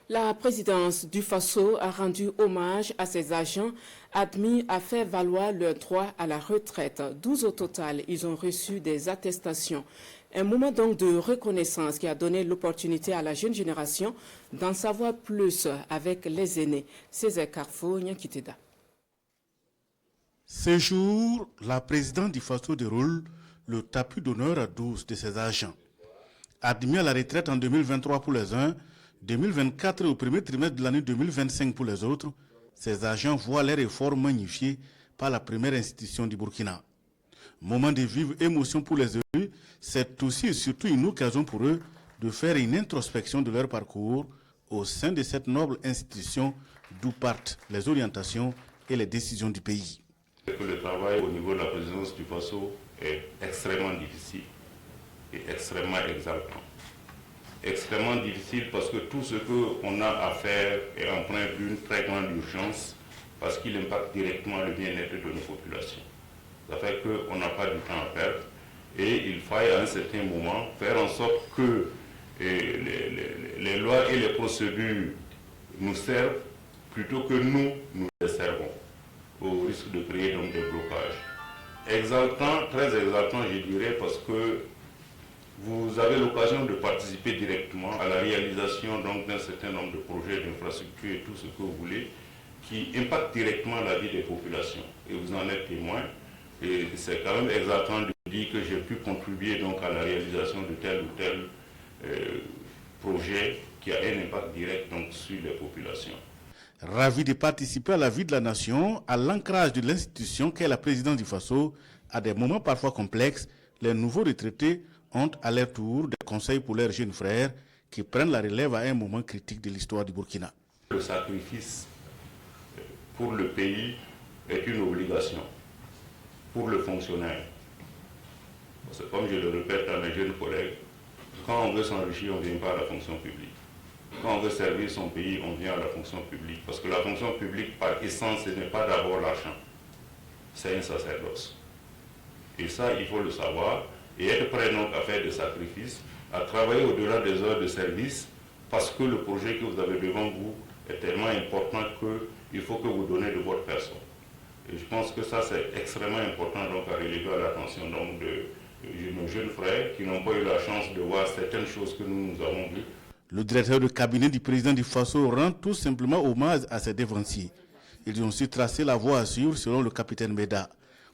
La présidence du Faso a rendu hommage à ses agents admis à faire valoir leur droit à la retraite. 12 au total, ils ont reçu des attestations. Un moment donc de reconnaissance qui a donné l'opportunité à la jeune génération d'en savoir plus avec les aînés. Césaire Carrefour, Nyankiteda. Ce jour, la présidente du Faso déroule le tapis d'honneur à 12 de ses agents. Admis à la retraite en 2023 pour les uns, 2024 et au premier trimestre de l'année 2025 pour les autres, ces agents voient leurs efforts magnifiés par la première institution du Burkina. Moment de vive émotion pour les élus, c'est aussi et surtout une occasion pour eux de faire une introspection de leur parcours au sein de cette noble institution d'où partent les orientations et les décisions du pays. Le travail au niveau de la présidence du Faso est extrêmement difficile et extrêmement exaltant. Extrêmement difficile parce que tout ce qu'on a à faire est empreint d'une très grande urgence parce qu'il impacte directement le bien-être de nos populations. Ça fait qu'on n'a pas du temps à perdre et il faille à un certain moment faire en sorte que les lois et les procédures nous servent plutôt que nous les servons, au risque de créer donc des blocages. Exaltant, très exaltant je dirais, parce que vous avez l'occasion de participer directement à la réalisation d'un certain nombre de projets d'infrastructures et tout ce que vous voulez qui impactent directement la vie des populations. Et vous en êtes témoin. Et c'est quand même exaltant de dire que j'ai pu contribuer donc à la réalisation de tel ou tel projet qui a un impact direct donc sur les populations. Ravi de participer à la vie de la nation, à l'ancrage de l'institution qu'est la présidence du Faso, à des moments parfois complexes, les nouveaux retraités ont à leur tour des conseils pour leurs jeunes frères qui prennent la relève à un moment critique de l'histoire du Burkina. Le sacrifice pour le pays est une obligation pour le fonctionnaire. Parce que comme je le répète à mes jeunes collègues, quand on veut s'enrichir, on ne vient pas à la fonction publique. Quand on veut servir son pays, on vient à la fonction publique. Parce que la fonction publique, par essence, ce n'est pas d'abord l'argent. C'est un sacerdoce. Et ça, il faut le savoir. Et être prêt donc à faire des sacrifices, à travailler au-delà des heures de service, parce que le projet que vous avez devant vous est tellement important qu'il faut que vous donnez de votre personne. Et je pense que ça, c'est extrêmement important donc à relever à l'attention de nos jeunes frères qui n'ont pas eu la chance de voir certaines choses que nous avons vues. Le directeur de cabinet du président du Faso rend tout simplement hommage à ses dévanciers. Ils ont su tracer la voie à suivre selon le capitaine Beda.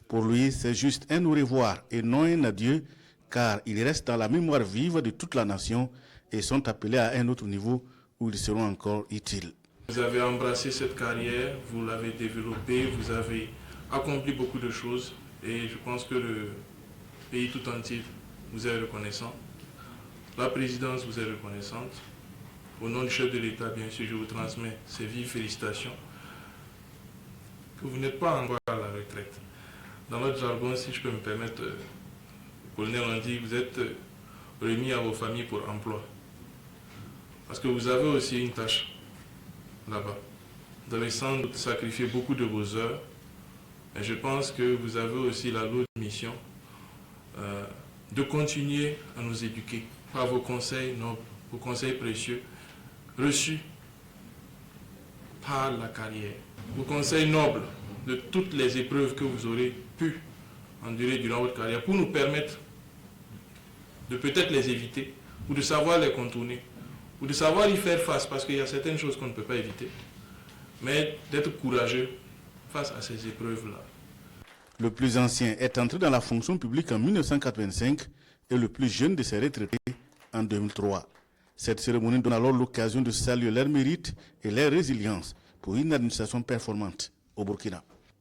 Pour lui, c'est juste un au revoir et non un adieu, car ils restent dans la mémoire vive de toute la nation et sont appelés à un autre niveau où ils seront encore utiles. Vous avez embrassé cette carrière, vous l'avez développée, vous avez accompli beaucoup de choses et je pense que le pays tout entier vous est reconnaissant. La présidence vous est reconnaissante. Au nom du chef de l'État, bien sûr, je vous transmets ces vives félicitations. Que vous n'êtes pas encore à la retraite. Dans notre jargon, si je peux me permettre, le colonel on dit, vous êtes remis à vos familles pour emploi. Parce que vous avez aussi une tâche là-bas. Vous avez sans doute sacrifié beaucoup de vos heures, mais je pense que vous avez aussi la lourde mission de continuer à nous éduquer par vos conseils nobles, vos conseils précieux, reçus par la carrière. Vos conseils nobles de toutes les épreuves que vous aurez pu endurer durant votre carrière pour nous permettre de peut-être les éviter ou de savoir les contourner ou de savoir y faire face parce qu'il y a certaines choses qu'on ne peut pas éviter, mais d'être courageux face à ces épreuves-là. Le plus ancien est entré dans la fonction publique en 1985 et le plus jeune de ses retraités en 2003. Cette cérémonie donne alors l'occasion de saluer leur mérite et leur résilience pour une administration performante au Burkina.